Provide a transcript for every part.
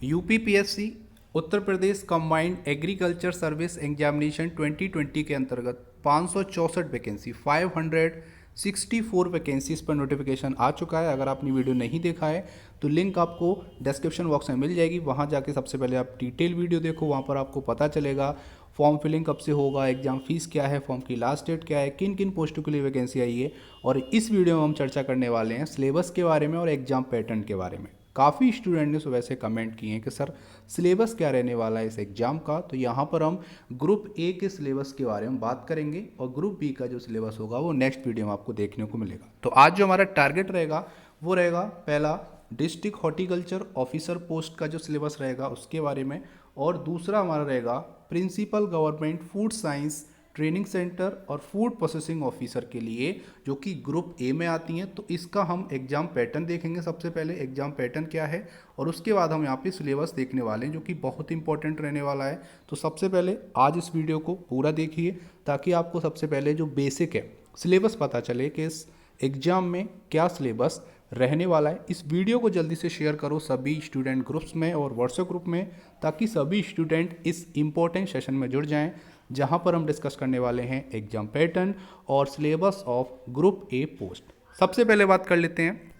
UPPSC Uttar Pradesh combined agriculture service examination 2020 के अंतर्गत 564 vacancy 564 vacancies पर नोटिफिकेशन आ चुका है। अगर आपने वीडियो नहीं देखा है तो लिंक आपको डिस्क्रिप्शन बॉक्स में मिल जाएगी, वहाँ जाके सबसे पहले आप डिटेल वीडियो देखो। वहाँ पर आपको पता चलेगा फॉर्म फिलिंग कब से होगा, एग्जाम फीस क्या है, फॉर्म की लास्ट डेट क्या है, किन किन पोस्टों के लिए वैकेंसी आई है। और इस वीडियो में हम चर्चा करने वाले हैं सिलेबस के बारे में और एग्जाम पैटर्न के बारे में। काफ़ी स्टूडेंट ने सुबह से कमेंट किए हैं कि सर सिलेबस क्या रहने वाला है इस एग्ज़ाम का। तो यहाँ पर हम ग्रुप ए के सिलेबस के बारे में बात करेंगे और ग्रुप बी का जो सिलेबस होगा वो नेक्स्ट वीडियो में आपको देखने को मिलेगा। तो आज जो हमारा टारगेट रहेगा वो रहेगा पहला डिस्ट्रिक्ट हॉर्टिकल्चर ऑफिसर पोस्ट का जो सिलेबस रहेगा उसके बारे में, और दूसरा हमारा रहेगा principal government food science training centre और फूड प्रोसेसिंग ऑफिसर के लिए जो कि ग्रुप ए में आती हैं। तो इसका हम एग्जाम पैटर्न देखेंगे। सबसे पहले एग्जाम पैटर्न क्या है और उसके बाद हम यहाँ पे सिलेबस देखने वाले हैं जो कि बहुत इंपॉर्टेंट रहने वाला है। तो सबसे पहले आज इस वीडियो को पूरा देखिए ताकि आपको सबसे पहले जो बेसिक है सिलेबस पता चले कि इस एग्ज़ाम में क्या सिलेबस रहने वाला है। इस वीडियो को जल्दी से शेयर करो सभी स्टूडेंट ग्रुप्स में और व्हाट्सएप ग्रुप में, ताकि सभी स्टूडेंट इस इम्पोर्टेंट सेशन में जुड़ जाएं जहां पर हम डिस्कस करने वाले हैं एग्जाम पैटर्न और syllabus of group A post. सबसे पहले बात कर लेते हैं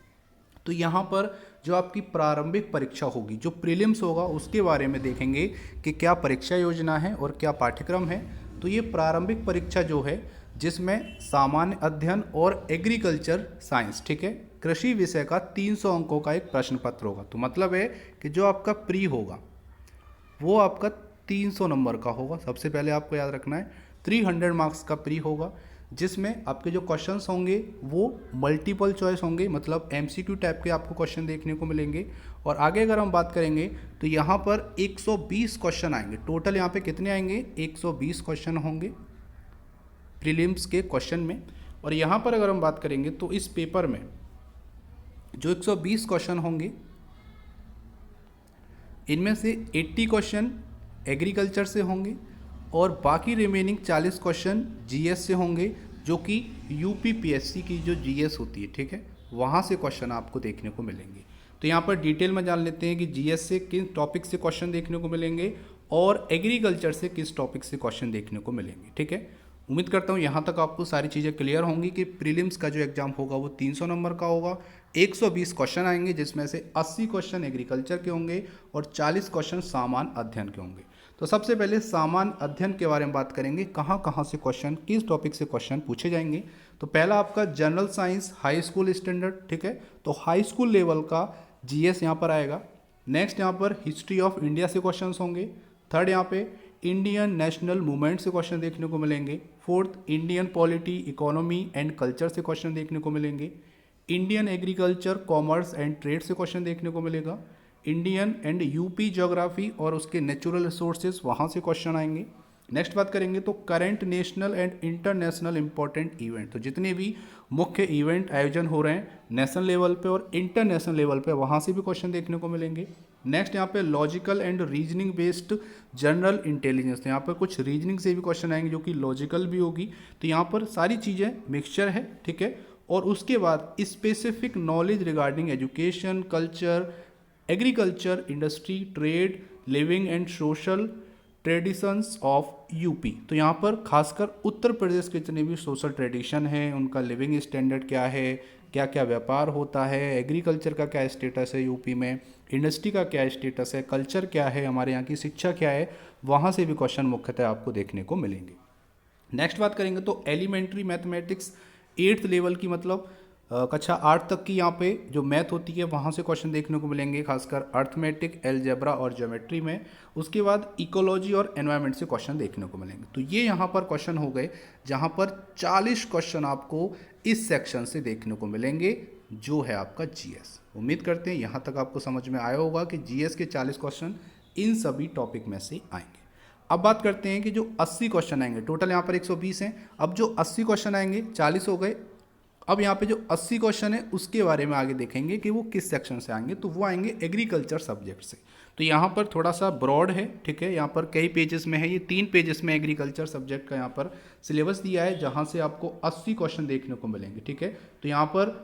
तो यहाँ पर जो आपकी प्रारंभिक परीक्षा होगी, जो प्रीलिम्स होगा, उसके बारे में देखेंगे कि क्या परीक्षा योजना है और क्या पाठ्यक्रम है। तो ये प्रारंभिक परीक्षा जो है जिसमें सामान्य अध्ययन और एग्रीकल्चर साइंस, ठीक है, कृषि विषय का 300 अंकों का एक प्रश्न पत्र होगा। तो मतलब है कि जो आपका प्री होगा वो आपका 300 नंबर का होगा। सबसे पहले आपको याद रखना है 300 मार्क्स का प्री होगा, जिसमें आपके जो क्वेश्चंस होंगे वो मल्टीपल चॉइस होंगे, मतलब एमसीक्यू टाइप के आपको क्वेश्चन देखने को मिलेंगे। और आगे अगर हम बात करेंगे तो यहाँ पर 120 क्वेश्चन आएंगे। टोटल यहाँ पे कितने आएंगे? 120 क्वेश्चन होंगे प्रीलिम्स के क्वेश्चन में। और यहाँ पर अगर हम बात करेंगे तो इस पेपर में जो 120 क्वेश्चन होंगे इनमें से 80 क्वेश्चन एग्रीकल्चर से होंगे और बाकी रिमेनिंग 40 क्वेश्चन जीएस से होंगे, जो कि यूपीपीएससी की जो जीएस होती है, ठीक है, वहाँ से क्वेश्चन आपको देखने को मिलेंगे। तो यहाँ पर डिटेल में जान लेते हैं कि जीएस से किन टॉपिक से क्वेश्चन देखने को मिलेंगे और एग्रीकल्चर से किस टॉपिक से क्वेश्चन देखने को मिलेंगे, ठीक है। उम्मीद करता हूँ यहाँ तक आपको सारी चीज़ें क्लियर होंगी कि प्रीलिम्स का जो एग्जाम होगा वो 300 नंबर का होगा। 120 क्वेश्चन आएंगे जिसमें से 80 क्वेश्चन एग्रीकल्चर के होंगे और 40 क्वेश्चन सामान्य अध्ययन के होंगे। तो सबसे पहले सामान्य अध्ययन के बारे में बात करेंगे, कहाँ कहाँ से क्वेश्चन, किस टॉपिक से क्वेश्चन पूछे जाएंगे। तो पहला आपका general science high school standard, ठीक है, तो हाई स्कूल लेवल का जीएस यहाँ पर आएगा। नेक्स्ट यहाँ पर हिस्ट्री ऑफ इंडिया से क्वेश्चन होंगे। थर्ड यहाँ पे इंडियन नेशनल मूवमेंट से क्वेश्चन देखने को मिलेंगे। Fourth Indian polity economy and culture से क्वेश्चन देखने को मिलेंगे। Indian agriculture commerce and trade से क्वेश्चन देखने को मिलेगा। इंडियन एंड यूपी ज्योग्राफी और उसके नेचुरल रिसोर्सेज, वहाँ से क्वेश्चन आएंगे। नेक्स्ट बात करेंगे तो current national and international important event, तो जितने भी मुख्य इवेंट आयोजन हो रहे हैं नेशनल लेवल पे और इंटरनेशनल लेवल पे, वहाँ से भी क्वेश्चन देखने को मिलेंगे। नेक्स्ट यहाँ पे logical and reasoning based general intelligence, तो यहाँ पर कुछ रीजनिंग से भी क्वेश्चन आएंगे जो कि लॉजिकल भी होगी। तो यहाँ पर सारी चीज़ें मिक्सचर है, ठीक है। और उसके बाद specific knowledge regarding education, culture, agriculture, industry, trade, living and social traditions of UP, तो यहाँ पर खासकर उत्तर प्रदेश के जितने भी सोशल ट्रेडिशन हैं, उनका लिविंग स्टैंडर्ड क्या है, क्या क्या व्यापार होता है, एग्रीकल्चर का क्या स्टेटस है यूपी में, इंडस्ट्री का क्या स्टेटस है, कल्चर क्या है, हमारे यहाँ की शिक्षा क्या है, वहाँ से भी क्वेश्चन मुख्यतः आपको देखने को मिलेंगे। नेक्स्ट बात करेंगे तो एलिमेंट्री मैथमेटिक्स 8th लेवल की, मतलब कक्षा 8 तक की यहाँ पे जो मैथ होती है वहाँ से क्वेश्चन देखने को मिलेंगे, खासकर अर्थमेटिक, एलजेब्रा और ज्योमेट्री में। उसके बाद इकोलॉजी और एनवायरनमेंट से क्वेश्चन देखने को मिलेंगे। तो ये यहाँ पर क्वेश्चन हो गए जहाँ पर 40 क्वेश्चन आपको इस सेक्शन से देखने को मिलेंगे जो है आपका जीएस। उम्मीद करते हैं यहाँ तक आपको समझ में आया होगा कि जीएस के 40 क्वेश्चन इन सभी टॉपिक में से आएंगे। अब बात करते हैं कि जो 80 क्वेश्चन आएंगे, टोटल यहाँ पर 120 हैं। अब जो 80 क्वेश्चन आएंगे, 40 हो गए, अब यहाँ पे जो 80 क्वेश्चन है उसके बारे में आगे देखेंगे कि वो किस सेक्शन से आएंगे। तो वो आएंगे एग्रीकल्चर सब्जेक्ट से। तो यहाँ पर थोड़ा सा ब्रॉड है, ठीक है, यहाँ पर कई पेजेस में है, ये 3 पेजेस में एग्रीकल्चर सब्जेक्ट का यहाँ पर सिलेबस दिया है जहाँ से आपको 80 क्वेश्चन देखने को मिलेंगे, ठीक है। तो यहाँ पर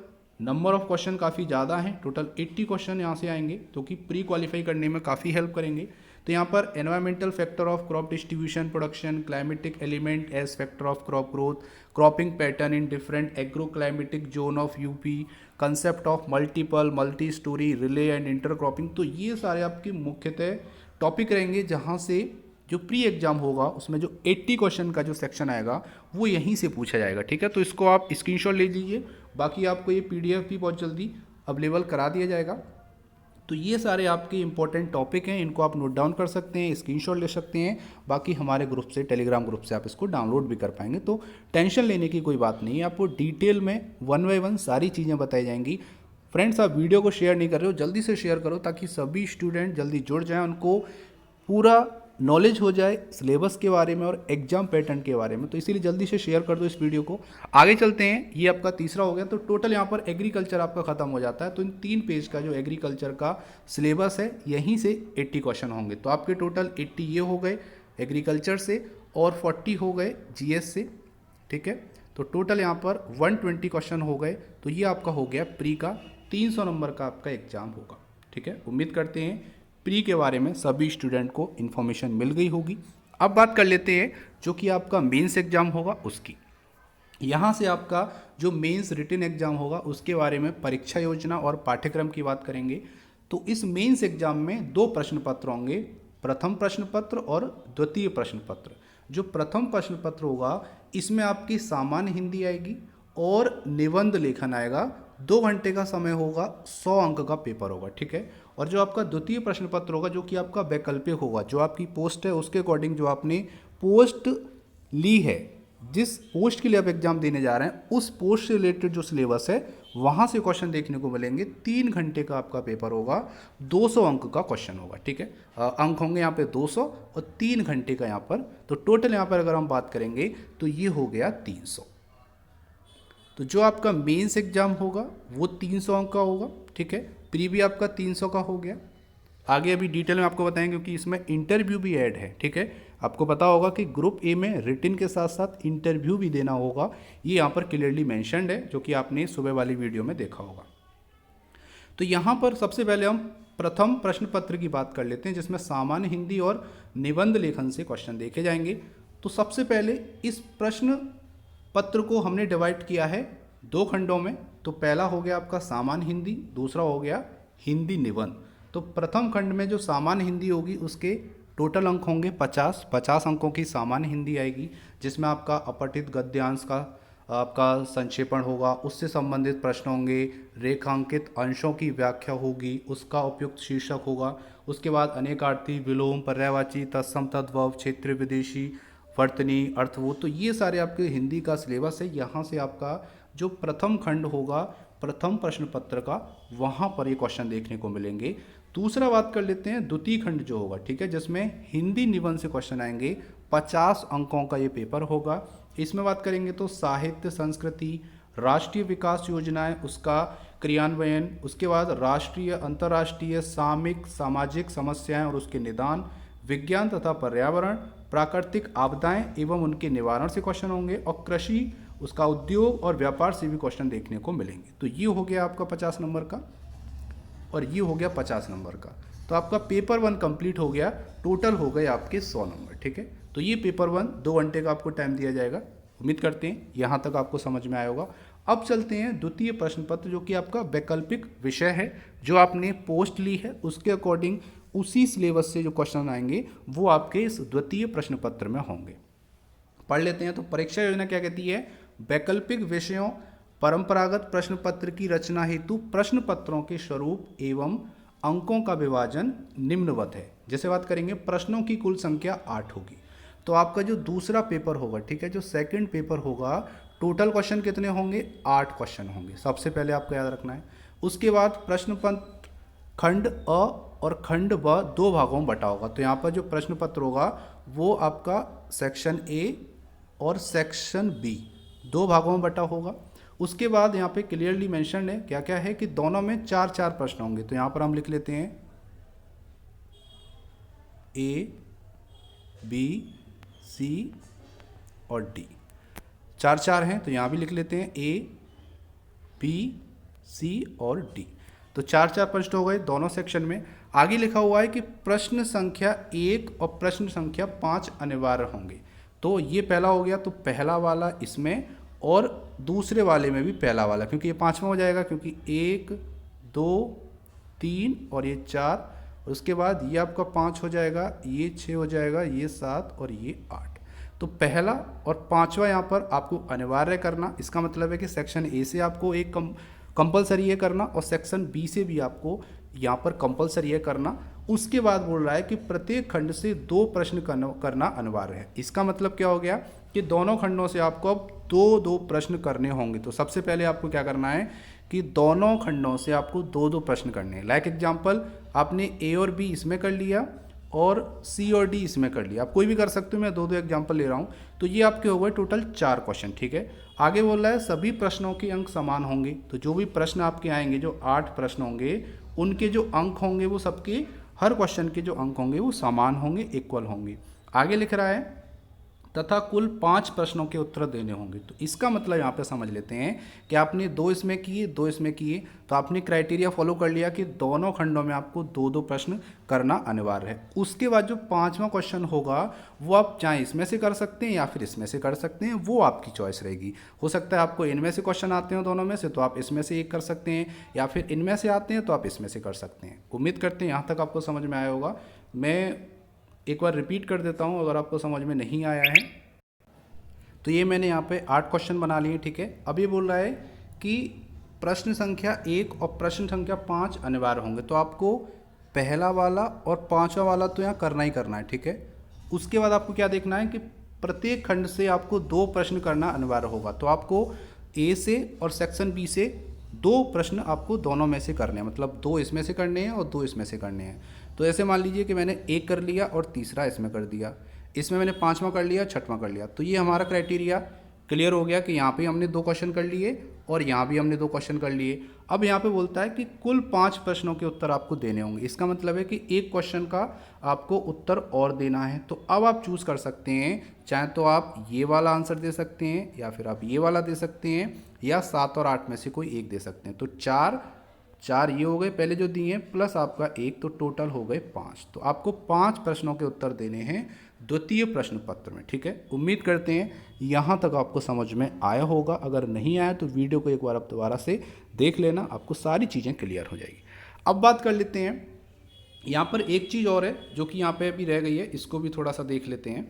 नंबर ऑफ क्वेश्चन काफ़ी ज़्यादा हैं, टोटल 80 क्वेश्चन यहाँ से आएंगे, जो कि प्री क्वालिफाई करने में काफ़ी हेल्प करेंगे। तो यहाँ पर environmental factor of crop distribution production, climatic element age factor of crop growth, cropping pattern in different agro climatic zone of UP, concept of multiple multi storey relay and inter cropping. तो ये सारे आपके मुख्यतः topic रहेंगे, जहाँ से जो pre exam होगा उसमें जो 80 क्वेश्चन का जो सेक्शन आएगा वो यहीं से पूछा जाएगा, ठीक है। तो इसको आप स्क्रीनशॉट ले लीजिए, बाकी आपको ये पीडीएफ भी बहुत जल्दी अवेलेबल करा दिया जाएगा। तो ये सारे आपके इंपॉर्टेंट टॉपिक हैं, इनको आप नोट डाउन कर सकते हैं, स्क्रीनशॉट ले सकते हैं। बाकी हमारे ग्रुप से, टेलीग्राम ग्रुप से आप इसको डाउनलोड भी कर पाएंगे। तो टेंशन लेने की कोई बात नहीं है, आपको डिटेल में 1 बाय 1 सारी चीज़ें बताई जाएंगी। फ्रेंड्स, आप वीडियो को शेयर नहीं कर रहे हो, जल्दी से शेयर करो ताकि सभी स्टूडेंट जल्दी जुड़ जाएँ, उनको पूरा नॉलेज हो जाए सिलेबस के बारे में और एग्जाम पैटर्न के बारे में। तो इसीलिए जल्दी से शेयर कर दो इस वीडियो को। आगे चलते हैं, ये आपका तीसरा हो गया। तो टोटल यहाँ पर एग्रीकल्चर आपका खत्म हो जाता है। तो इन 3 पेज का जो एग्रीकल्चर का सिलेबस है, यहीं से 80 क्वेश्चन होंगे। तो आपके टोटल 80 ये हो गए एग्रीकल्चर से और 40 हो गए जीएस से, ठीक है। तो टोटल यहाँ पर 120 क्वेश्चन हो गए। तो ये आपका हो गया प्री का 300 नंबर का आपका एग्जाम होगा, ठीक है। उम्मीद करते हैं प्री के बारे में सभी स्टूडेंट को इन्फॉर्मेशन मिल गई होगी। अब बात कर लेते हैं जो कि आपका मेंस एग्जाम होगा उसकी। यहाँ से आपका जो मेंस रिटन एग्जाम होगा उसके बारे में परीक्षा योजना और पाठ्यक्रम की बात करेंगे। तो इस मेंस एग्जाम में 2 प्रश्न पत्र होंगे, प्रथम प्रश्न पत्र और द्वितीय प्रश्न पत्र। जो प्रथम प्रश्न पत्र होगा इसमें आपकी सामान्य हिंदी आएगी और निबंध लेखन आएगा। 2 घंटे का समय होगा, 100 अंक का पेपर होगा, ठीक है। और जो आपका द्वितीय प्रश्न पत्र होगा जो कि आपका वैकल्पिक होगा, जो आपकी पोस्ट है उसके अकॉर्डिंग जो आपने पोस्ट ली है, जिस पोस्ट के लिए आप एग्जाम देने जा रहे हैं उस पोस्ट से रिलेटेड जो सिलेबस है वहाँ से क्वेश्चन देखने को मिलेंगे। 3 घंटे का आपका पेपर होगा, 200 अंक का क्वेश्चन होगा, ठीक है। अंक होंगे यहाँ पे 200 और 3 घंटे का यहाँ पर। तो टोटल यहाँ पर अगर हम बात करेंगे तो ये हो गया 300। तो जो आपका मेंस एग्जाम होगा वो 300 अंक का होगा, ठीक है। प्री भी आपका 300 का हो गया। आगे अभी डिटेल में आपको बताएंगे क्योंकि इसमें इंटरव्यू भी ऐड है, ठीक है। आपको पता होगा कि ग्रुप ए में रिटन के साथ साथ इंटरव्यू भी देना होगा, ये यहाँ पर क्लियरली मेंशन्ड है, जो कि आपने सुबह वाली वीडियो में देखा होगा। तो यहाँ पर सबसे पहले हम प्रथम प्रश्न पत्र की बात कर लेते हैं, जिसमें सामान्य हिंदी और निबंध लेखन से क्वेश्चन देखे जाएंगे। तो सबसे पहले इस प्रश्न पत्र को हमने डिवाइड किया है 2 खंडों में। तो पहला हो गया आपका सामान्य हिंदी, दूसरा हो गया हिंदी निबंध। तो प्रथम खंड में जो सामान्य हिंदी होगी उसके टोटल अंक होंगे 50 अंकों की सामान्य हिंदी आएगी, जिसमें आपका अपठित गद्यांश का आपका संक्षेपण होगा, उससे संबंधित प्रश्न होंगे, रेखांकित अंशों की व्याख्या होगी, उसका उपयुक्त शीर्षक होगा। उसके बाद अनेकार्थी, विलोम, पर्यायवाची, तत्सम, तद्भव, क्षेत्रीय, विदेशी, वर्तनी, अर्थवो। तो ये सारे आपके हिंदी का सिलेबस है। यहाँ से आपका जो प्रथम खंड होगा प्रथम प्रश्न पत्र का, वहाँ पर ये क्वेश्चन देखने को मिलेंगे। दूसरा बात कर लेते हैं द्वितीय खंड जो होगा, ठीक है, जिसमें हिंदी निबंध से क्वेश्चन आएंगे। 50 अंकों का ये पेपर होगा। इसमें बात करेंगे तो साहित्य, संस्कृति, राष्ट्रीय विकास योजनाएं, उसका क्रियान्वयन, उसके बाद राष्ट्रीय, अंतर्राष्ट्रीय, सामयिक, सामाजिक समस्याएं और उसके निदान, विज्ञान तथा पर्यावरण, प्राकृतिक आपदाएं एवं उनके निवारण से क्वेश्चन होंगे, और कृषि, उसका उद्योग और व्यापार से भी क्वेश्चन देखने को मिलेंगे। तो ये हो गया आपका 50 नंबर का और ये हो गया 50 नंबर का। तो आपका पेपर 1 कंप्लीट हो गया। टोटल हो गए आपके 100 नंबर, ठीक है। तो ये पेपर 1 2 घंटे का आपको टाइम दिया जाएगा। उम्मीद करते हैं यहाँ तक आपको समझ में आया होगा। अब चलते हैं द्वितीय प्रश्न पत्र, जो कि आपका वैकल्पिक विषय है। जो आपने पोस्ट ली है उसके अकॉर्डिंग उसी सिलेबस से जो क्वेश्चन आएंगे वो आपके इस द्वितीय प्रश्न पत्र में होंगे। पढ़ लेते हैं। तो परीक्षा योजना क्या कहती है? वैकल्पिक विषयों परंपरागत प्रश्न पत्र की रचना हेतु प्रश्न पत्रों के स्वरूप एवं अंकों का विभाजन निम्नवत है। जैसे बात करेंगे, प्रश्नों की कुल संख्या 8 होगी। तो आपका जो दूसरा पेपर होगा, ठीक है, जो सेकंड पेपर होगा, टोटल क्वेश्चन कितने होंगे? 8 क्वेश्चन होंगे। सबसे पहले आपको याद रखना है। उसके बाद प्रश्न पत्र खंड अ और खंड ब 2 भागों में बटा होगा। तो यहाँ पर जो प्रश्न पत्र होगा वो आपका सेक्शन ए और सेक्शन बी 2 भागों में बटा होगा। उसके बाद यहाँ पे क्लियरली मेंशन है क्या क्या है कि दोनों में 4-4 प्रश्न होंगे। तो यहाँ पर हम लिख लेते हैं ए, बी, सी और डी, 4-4 हैं। तो यहाँ भी लिख लेते हैं ए, बी, सी और डी। तो 4 प्रश्न हो गए दोनों सेक्शन में। आगे लिखा हुआ है कि प्रश्न संख्या 1 और प्रश्न संख्या 5 अनिवार्य होंगे। तो ये पहला हो गया, तो पहला वाला इसमें और दूसरे वाले में भी पहला वाला, क्योंकि ये 5वां हो जाएगा, क्योंकि 1 2 3 और ये 4, और उसके बाद ये आपका 5 हो जाएगा, ये 6 हो जाएगा, ये 7 और ये 8। तो पहला और 5वां यहाँ पर आपको अनिवार्य करना। इसका मतलब है कि सेक्शन ए से आपको एक कंपलसरी है करना और सेक्शन बी से भी आपको यहाँ पर कंपलसरी है करना। उसके बाद बोल रहा है कि प्रत्येक खंड से 2 प्रश्न करना अनिवार्य है। इसका मतलब क्या हो गया कि दोनों खंडों से आपको अब 2-2 प्रश्न करने होंगे। तो सबसे पहले आपको क्या करना है कि दोनों खंडों से आपको 2-2 प्रश्न करने हैं। लाइक एग्जाम्पल, आपने ए और बी इसमें कर लिया और सी और डी इसमें कर लिया। आप कोई भी कर सकते हो, मैं 2-2 एग्जाम्पल ले रहा हूँ। तो ये आपके हो गए टोटल 4 क्वेश्चन, ठीक है। आगे बोल रहा है सभी प्रश्नों के अंक समान होंगे। तो जो भी प्रश्न आपके आएंगे, जो 8 प्रश्न होंगे, उनके जो अंक होंगे वो सबके, हर क्वेश्चन के जो अंक होंगे वो समान होंगे, इक्वल होंगे। आगे लिख रहा है तथा कुल 5 प्रश्नों के उत्तर देने होंगे। तो इसका मतलब यहाँ पे समझ लेते हैं कि आपने 2 इसमें किए, 2 इसमें किए, तो आपने क्राइटेरिया फॉलो कर लिया कि दोनों खंडों में आपको 2-2 प्रश्न करना अनिवार्य है। उसके बाद जो 5वां क्वेश्चन होगा वो आप चाहे इसमें से कर सकते हैं या फिर इसमें से कर सकते हैं, वो आपकी चॉइस रहेगी। हो सकता है आपको इनमें से क्वेश्चन आते हो दोनों में से, तो आप इसमें से एक कर सकते हैं, या फिर इनमें से आते हैं तो आप इसमें से कर सकते हैं। उम्मीद करते हैं यहाँ तक आपको समझ में आया होगा। मैं एक बार रिपीट कर देता हूँ अगर आपको समझ में नहीं आया है। तो ये मैंने यहाँ पे 8 क्वेश्चन बना लिए, ठीक है। अब ये बोल रहा है कि प्रश्न संख्या 1 और प्रश्न संख्या 5 अनिवार्य होंगे। तो आपको पहला वाला और 5वां वाला तो यहाँ करना ही करना है, ठीक है। उसके बाद आपको क्या देखना है कि प्रत्येक खंड से आपको 2 प्रश्न करना अनिवार्य होगा। तो आपको ए से और सेक्शन बी से 2 प्रश्न आपको दोनों में से करने हैं, मतलब 2 इसमें से करने हैं और 2 इसमें से करने हैं। तो ऐसे मान लीजिए कि मैंने एक कर लिया और तीसरा इसमें कर दिया, इसमें मैंने 5वां कर लिया, 6वां कर लिया। तो ये हमारा क्राइटेरिया क्लियर हो गया कि यहाँ पे हमने 2 क्वेश्चन कर लिए और यहाँ भी हमने 2 क्वेश्चन कर लिए। अब यहाँ पे बोलता है कि कुल 5 प्रश्नों के उत्तर आपको देने होंगे। इसका मतलब है कि एक क्वेश्चन का आपको उत्तर और देना है। तो अब आप चूज़ कर सकते हैं, चाहे तो आप ये वाला आंसर दे सकते हैं या फिर आप ये वाला दे सकते हैं, या 7 और 8 में से कोई एक दे सकते हैं। तो 4 ये हो गए पहले जो दिए हैं, प्लस आपका 1, तो टोटल हो गए 5। तो आपको 5 प्रश्नों के उत्तर देने हैं द्वितीय प्रश्न पत्र में, ठीक है। उम्मीद करते हैं यहाँ तक आपको समझ में आया होगा। अगर नहीं आया तो वीडियो को एक बार आप दोबारा से देख लेना, आपको सारी चीज़ें क्लियर हो जाएगी। अब बात कर लेते हैं, यहाँ पर एक चीज़ और है जो कि यहाँ पे अभी रह गई है, इसको भी थोड़ा सा देख लेते हैं।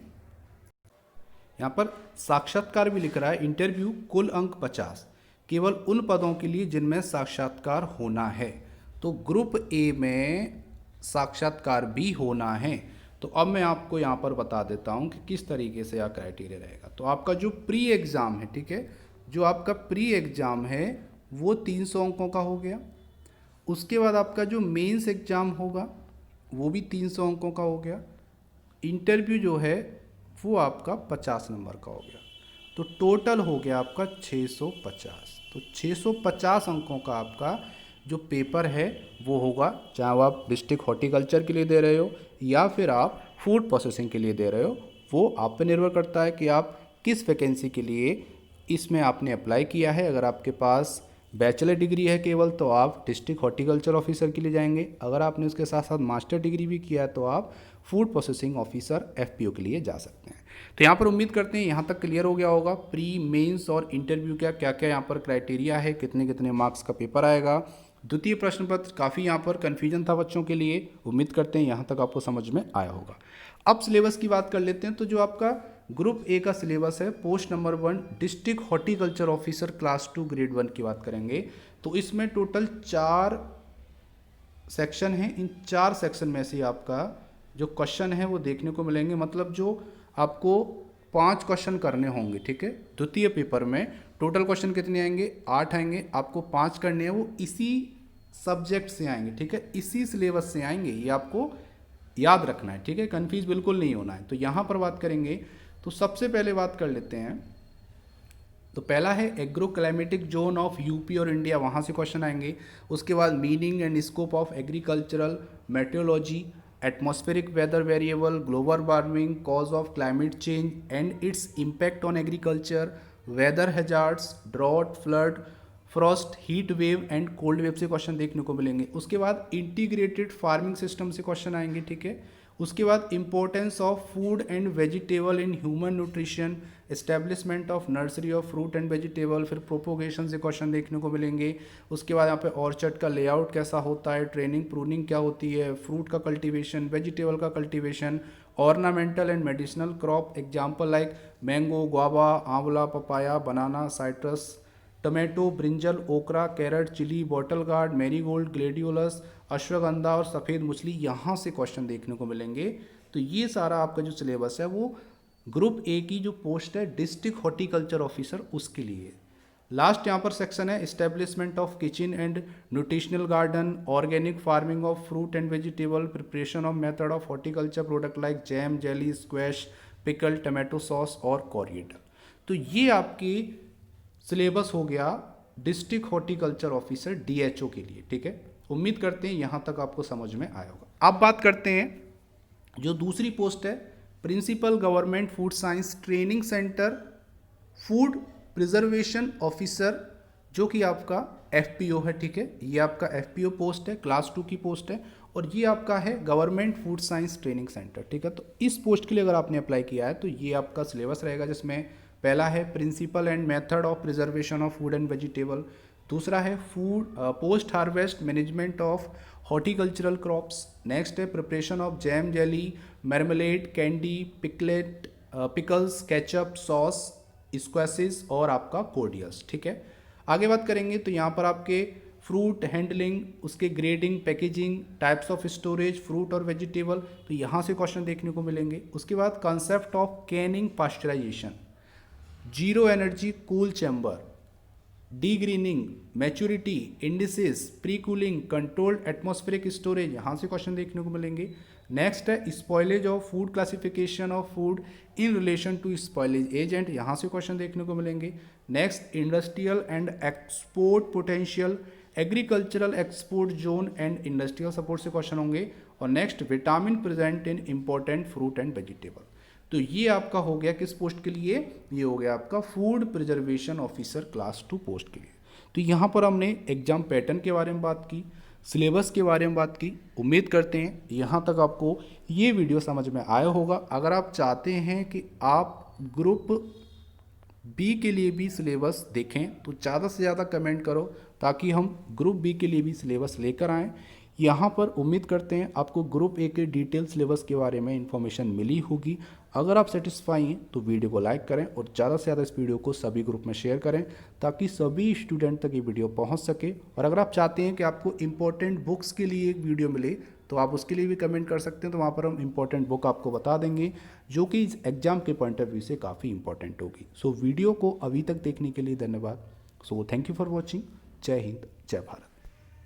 यहाँ पर साक्षात्कार भी लिख रहा है, इंटरव्यू कुल अंक 50, केवल उन पदों के लिए जिनमें साक्षात्कार होना है। तो ग्रुप ए में साक्षात्कार भी होना है। तो अब मैं आपको यहाँ पर बता देता हूँ कि किस तरीके से यह क्राइटेरिया रहेगा। तो आपका जो प्री एग्ज़ाम है, ठीक है, जो आपका प्री एग्ज़ाम है वो 300 अंकों का हो गया। उसके बाद आपका जो मेंस एग्ज़ाम होगा वो भी 300 अंकों का हो गया। इंटरव्यू जो है वो आपका 50 नंबर का हो गया। तो टोटल हो गया आपका 650। तो 650 अंकों का आपका जो पेपर है वो होगा, चाहे आप डिस्ट्रिक्ट हॉर्टिकल्चर के लिए दे रहे हो या फिर आप फूड प्रोसेसिंग के लिए दे रहे हो, वो आप पे निर्भर करता है कि आप किस वैकेंसी के लिए इसमें आपने अप्लाई किया है। अगर आपके पास बैचलर डिग्री है केवल, तो आप डिस्ट्रिक्ट हॉर्टिकल्चर ऑफिसर के लिए जाएंगे। अगर आपने उसके साथ साथ मास्टर डिग्री भी किया है तो आप फूड प्रोसेसिंग ऑफिसर FPO के लिए जा सकते हैं। तो यहाँ पर उम्मीद करते हैं यहाँ तक क्लियर हो गया होगा प्री, मेंस और इंटरव्यू का क्या क्या यहाँ पर क्राइटेरिया है, कितने कितने मार्क्स का पेपर आएगा। द्वितीय प्रश्न पत्र काफ़ी यहाँ पर कन्फ्यूजन था बच्चों के लिए। उम्मीद करते हैं यहाँ तक आपको समझ में आया होगा। अब सिलेबस की बात कर लेते हैं। तो जो आपका ग्रुप ए का सिलेबस है, post number 1 district horticulture officer class 2 grade 1 की बात करेंगे तो इसमें टोटल 4 सेक्शन हैं। इन 4 सेक्शन में से आपका जो क्वेश्चन है वो देखने को मिलेंगे, मतलब जो आपको 5 क्वेश्चन करने होंगे, ठीक है। द्वितीय पेपर में टोटल क्वेश्चन कितने आएंगे, 8 आएंगे। आपको 5 करने हैं, वो इसी सब्जेक्ट से आएंगे, ठीक है, इसी सिलेबस से आएंगे। ये आपको याद रखना है, ठीक है, कन्फ्यूज बिल्कुल नहीं होना है। तो यहाँ पर बात करेंगे तो सबसे पहले बात कर लेते हैं। तो पहला है agro climatic zone of UP और इंडिया, वहाँ से क्वेश्चन आएंगे। उसके बाद meaning and scope of agricultural meteorology, atmospheric weather variable, global warming, cause of climate change and its impact on agriculture, weather hazards, drought, flood, frost, heat wave and cold wave से question देखने को मिलेंगे। उसके बाद integrated farming system से question आएंगे, ठीक है। उसके बाद importance of food and vegetable in human nutrition, establishment of nursery of fruit and vegetable, फिर प्रोपोगेशन से क्वेश्चन देखने को मिलेंगे। उसके बाद यहाँ पे ऑर्चर्ड का लेआउट कैसा होता है, ट्रेनिंग प्रूनिंग क्या होती है, फ्रूट का कल्टीवेशन, वेजिटेबल का cultivation, ornamental and medicinal crop example like mango, guava, amla, papaya, banana, citrus, tomato, brinjal, okra, carrot, chilli, bottle gourd, marigold, gladiolus, ashwagandha और सफ़ेद मछली, यहाँ से क्वेश्चन देखने को मिलेंगे। तो ये सारा आपका जो सिलेबस है वो ग्रुप ए की जो पोस्ट है डिस्ट्रिक्ट हॉर्टिकल्चर ऑफिसर उसके लिए। लास्ट यहाँ पर सेक्शन है establishment of kitchen and nutritional garden, organic farming of fruit and vegetable, preparation of method of horticulture product like jam, jelly, squash, pickle, tomato sauce और coriander. तो ये आपकी syllabus हो गया डिस्ट्रिक्ट हॉर्टिकल्चर ऑफिसर DHO के लिए, ठीक है। उम्मीद करते हैं यहाँ तक आपको समझ में आया होगा। अब बात करते हैं जो दूसरी पोस्ट है principal government food science training centre food preservation officer, जो कि आपका FPO है, ठीक है। ये आपका FPO पोस्ट है, क्लास 2 की पोस्ट है और ये आपका है government food science training centre, ठीक है। तो इस पोस्ट के लिए अगर आपने अप्लाई किया है तो ये आपका सिलेबस रहेगा, जिसमें पहला है principle and method of preservation of food and vegetable, दूसरा है food post harvest management of horticultural crops, next है preparation of jam, jelly, marmalade, candy, pikelet, pickles, ketchup, sauce, squashes और आपका कोर्डियल्स, ठीक है। आगे बात करेंगे तो यहाँ पर आपके फ्रूट हैंडलिंग, उसके grading, packaging, types of storage fruit और वेजिटेबल, तो यहाँ से क्वेश्चन देखने को मिलेंगे। उसके बाद concept of canning, pasteurisation, zero energy cool chamber, degreening, maturity, indices, pre cooling, controlled atmospheric storage, यहाँ से क्वेश्चन देखने को मिलेंगे। नेक्स्ट है spoilage of food, classification of food in relation to spoilage agent, यहाँ से क्वेश्चन देखने को मिलेंगे। Next industrial and export potential, agricultural export zone and industrial support से क्वेश्चन होंगे। और next vitamin present in important fruit and vegetable. तो ये आपका हो गया किस पोस्ट के लिए, ये हो गया आपका food preservation officer class 2 post के लिए। तो यहाँ पर हमने एग्जाम पैटर्न के बारे में बात की, सिलेबस के बारे में बात की। उम्मीद करते हैं यहाँ तक आपको ये वीडियो समझ में आया होगा। अगर आप चाहते हैं कि आप ग्रुप B के लिए भी सिलेबस देखें तो ज़्यादा से ज़्यादा कमेंट करो, ताकि हम ग्रुप B के लिए भी सिलेबस लेकर आएँ। यहाँ पर उम्मीद करते हैं आपको ग्रुप A के डिटेल सिलेबस के बारे में इन्फॉर्मेशन मिली होगी। अगर आप सेटिस्फाई हैं तो वीडियो को लाइक करें और ज़्यादा से ज़्यादा इस वीडियो को सभी ग्रुप में शेयर करें, ताकि सभी स्टूडेंट तक ये वीडियो पहुंच सके। और अगर आप चाहते हैं कि आपको इंपॉर्टेंट बुक्स के लिए एक वीडियो मिले तो आप उसके लिए भी कमेंट कर सकते हैं, तो वहाँ पर हम इंपॉर्टेंट बुक आपको बता देंगे जो कि इस एग्ज़ाम के पॉइंट ऑफ व्यू से काफ़ी इंपॉर्टेंट होगी। सो वीडियो को अभी तक देखने के लिए धन्यवाद। So thank you for watching. जय हिंद, जय भारत।